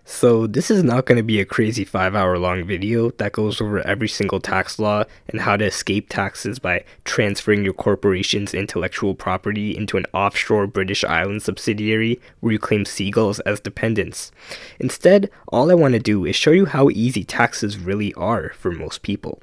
So this is not going to be a crazy 5 hour long video that goes over every single tax law and how to escape taxes by transferring your corporation's intellectual property into an offshore British island subsidiary where you claim seagulls as dependents. Instead, all I want to do is show you how easy taxes really are for most people.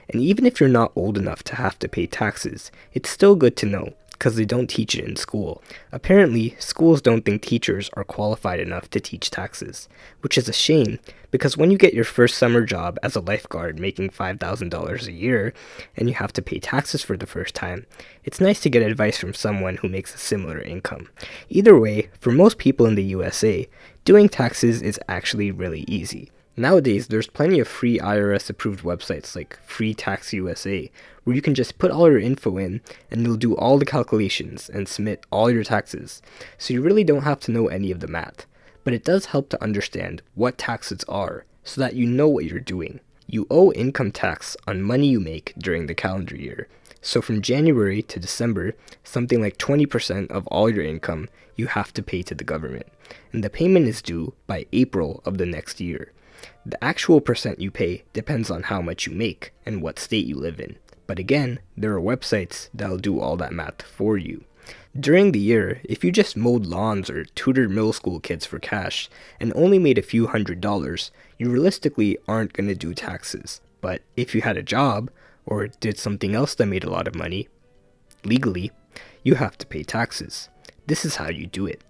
And even if you're not old enough to have to pay taxes, it's still good to know, because they don't teach it in school. Apparently, schools don't think teachers are qualified enough to teach taxes, which is a shame, because when you get your first summer job as a lifeguard making $5,000 a year, and you have to pay taxes for the first time, it's nice to get advice from someone who makes a similar income. Either way, for most people in the USA, doing taxes is actually really easy. Nowadays, there's plenty of free IRS-approved websites like Free Tax USA, where you can just put all your info in, and it'll do all the calculations and submit all your taxes, so you really don't have to know any of the math. But it does help to understand what taxes are, so that you know what you're doing. You owe income tax on money you make during the calendar year. So from January to December, something like 20% of all your income you have to pay to the government, and the payment is due by April of the next year. The actual percent you pay depends on how much you make and what state you live in. But again, there are websites that'll do all that math for you. During the year, if you just mowed lawns or tutored middle school kids for cash and only made a few $100s, you realistically aren't going to do taxes. But if you had a job or did something else that made a lot of money, legally, you have to pay taxes. This is how you do it.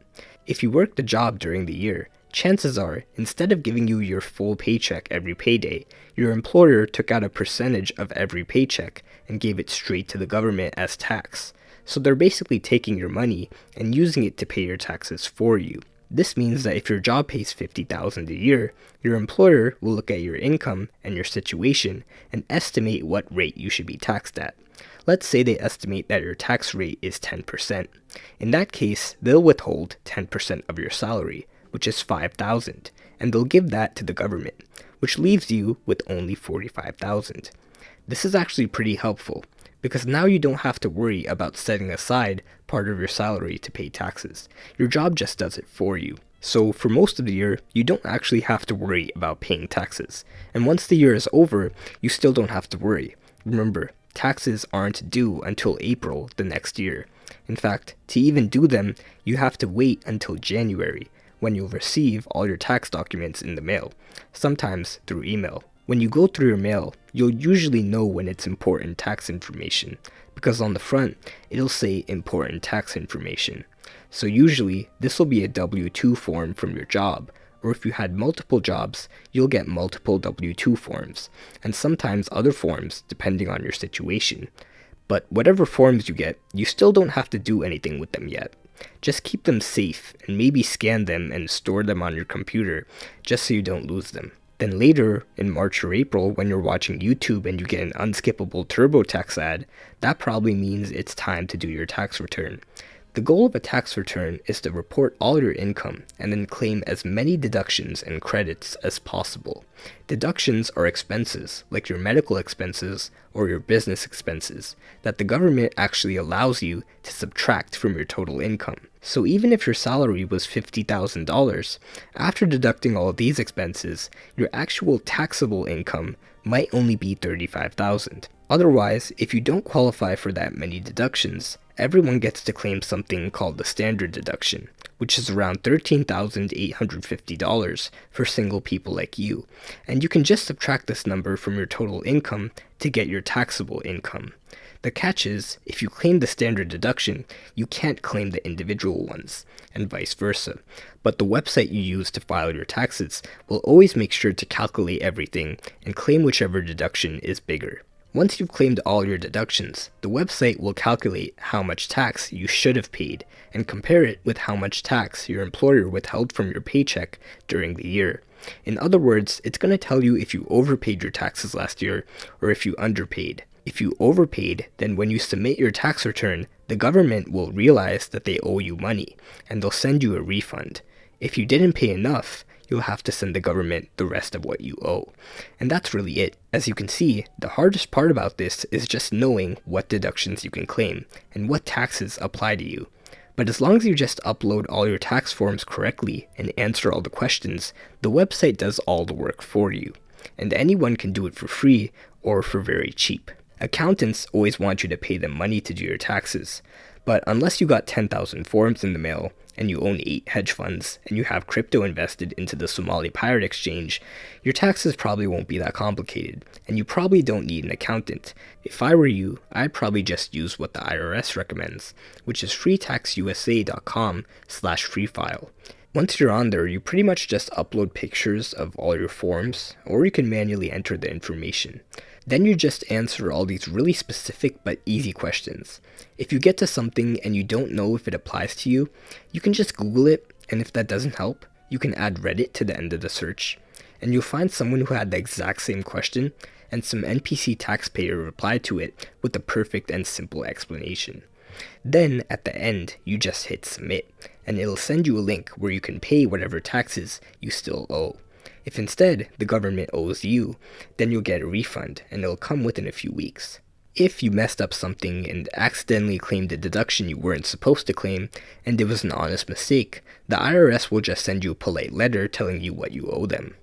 If you worked a job during the year, chances are, instead of giving you your full paycheck every payday, your employer took out a percentage of every paycheck and gave it straight to the government as tax. So they're basically taking your money and using it to pay your taxes for you. This means that if your job pays $50,000 a year, your employer will look at your income and your situation and estimate what rate you should be taxed at. Let's say they estimate that your tax rate is 10%. In that case, they'll withhold 10% of your salary, which is $5,000, and they'll give that to the government, which leaves you with only $45,000. This is actually pretty helpful, because now you don't have to worry about setting aside part of your salary to pay taxes. Your job just does it for you. So for most of the year, you don't actually have to worry about paying taxes. And once the year is over, you still don't have to worry. Remember, taxes aren't due until April the next year. In fact, to even do them, you have to wait until January, when you'll receive all your tax documents in the mail, sometimes through email. When you go through your mail, you'll usually know when it's important tax information, because on the front, it'll say important tax information. So usually, this will be a W-2 form from your job, or if you had multiple jobs, you'll get multiple W-2 forms, and sometimes other forms depending on your situation. But whatever forms you get, you still don't have to do anything with them yet. Just keep them safe and maybe scan them and store them on your computer just so you don't lose them. Then later, in March or April, when you're watching YouTube and you get an unskippable TurboTax ad, that probably means it's time to do your tax return. The goal of a tax return is to report all your income and then claim as many deductions and credits as possible. Deductions are expenses, like your medical expenses or your business expenses, that the government actually allows you to subtract from your total income. So even if your salary was $50,000, after deducting all of these expenses, your actual taxable income might only be $35,000. Otherwise, if you don't qualify for that many deductions, everyone gets to claim something called the standard deduction, which is around $13,850 for single people like you, and you can just subtract this number from your total income to get your taxable income. The catch is, if you claim the standard deduction, you can't claim the individual ones, and vice versa. But the website you use to file your taxes will always make sure to calculate everything and claim whichever deduction is bigger. Once you've claimed all your deductions, the website will calculate how much tax you should have paid and compare it with how much tax your employer withheld from your paycheck during the year. In other words, it's going to tell you if you overpaid your taxes last year or if you underpaid. If you overpaid, then when you submit your tax return, the government will realize that they owe you money and they'll send you a refund. If you didn't pay enough, you'll have to send the government the rest of what you owe. And that's really it. As you can see, the hardest part about this is just knowing what deductions you can claim and what taxes apply to you. But as long as you just upload all your tax forms correctly and answer all the questions, the website does all the work for you. And anyone can do it for free or for very cheap. Accountants always want you to pay them money to do your taxes, but unless you got 10,000 forms in the mail, and you own 8 hedge funds, and you have crypto invested into the Somali Pirate Exchange, your taxes probably won't be that complicated, and you probably don't need an accountant. If I were you, I'd probably just use what the IRS recommends, which is freetaxusa.com/freefile. Once you're on there, you pretty much just upload pictures of all your forms, or you can manually enter the information. Then you just answer all these really specific but easy questions. If you get to something and you don't know if it applies to you, you can just Google it, and if that doesn't help, you can add Reddit to the end of the search, and you'll find someone who had the exact same question, and some NPC taxpayer replied to it with a perfect and simple explanation. Then, at the end, you just hit submit, and it'll send you a link where you can pay whatever taxes you still owe. If instead the government owes you, then you'll get a refund, and it'll come within a few weeks. If you messed up something and accidentally claimed a deduction you weren't supposed to claim, and it was an honest mistake, the IRS will just send you a polite letter telling you what you owe them.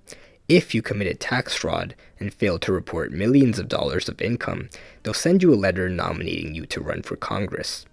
If you committed tax fraud and failed to report millions of dollars of income, they'll send you a letter nominating you to run for Congress.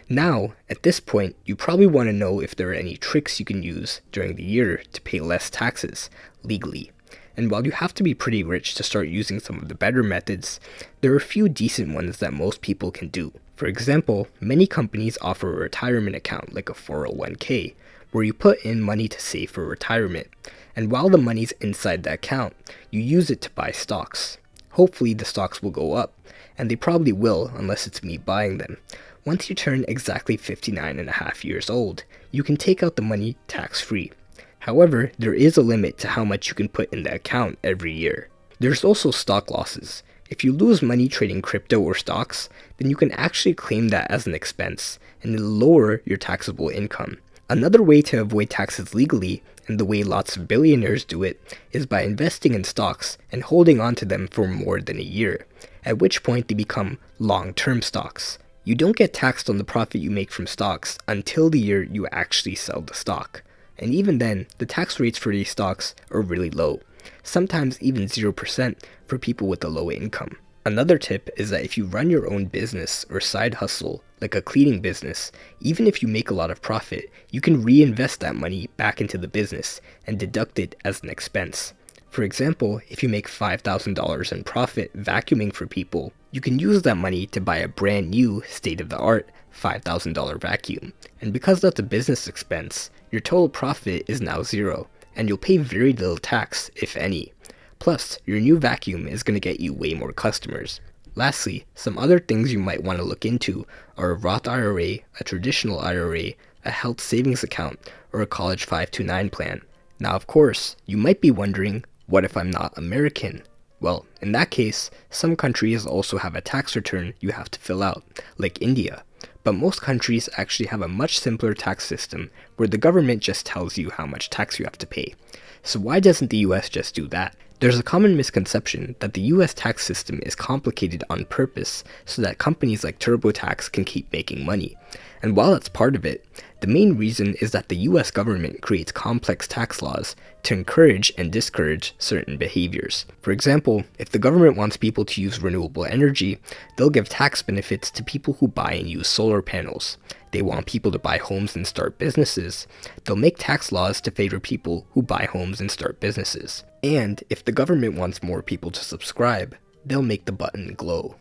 Now, at this point, you probably want to know if there are any tricks you can use during the year to pay less taxes legally. And while you have to be pretty rich to start using some of the better methods, there are a few decent ones that most people can do. For example, many companies offer a retirement account like a 401k, where you put in money to save for retirement. And while the money's inside the account, you use it to buy stocks. Hopefully the stocks will go up, and they probably will unless it's me buying them. Once you turn exactly 59.5 years old, you can take out the money tax-free. However, there is a limit to how much you can put in the account every year. There's also stock losses. If you lose money trading crypto or stocks, then you can actually claim that as an expense, and it'll lower your taxable income. Another way to avoid taxes legally, and the way lots of billionaires do it, is by investing in stocks and holding on to them for more than a year, at which point they become long-term stocks. You don't get taxed on the profit you make from stocks until the year you actually sell the stock. And even then, the tax rates for these stocks are really low, sometimes even 0% for people with a low income. Another tip is that if you run your own business or side hustle, like a cleaning business, even if you make a lot of profit, you can reinvest that money back into the business and deduct it as an expense. For example, if you make $5,000 in profit vacuuming for people, you can use that money to buy a brand new, state-of-the-art $5,000 vacuum. And because that's a business expense, your total profit is now zero, and you'll pay very little tax, if any. Plus, your new vacuum is going to get you way more customers. Lastly, some other things you might want to look into are a Roth IRA, a traditional IRA, a health savings account, or a college 529 plan. Now, of course, you might be wondering, what if I'm not American? Well, in that case, some countries also have a tax return you have to fill out, like India. But most countries actually have a much simpler tax system where the government just tells you how much tax you have to pay. So why doesn't the US just do that? There's a common misconception that the US tax system is complicated on purpose so that companies like TurboTax can keep making money. And while that's part of it, the main reason is that the US government creates complex tax laws to encourage and discourage certain behaviors. For example, if the government wants people to use renewable energy, they'll give tax benefits to people who buy and use solar panels. They want people to buy homes and start businesses. They'll make tax laws to favor people who buy homes and start businesses. And if the government wants more people to subscribe, they'll make the button glow.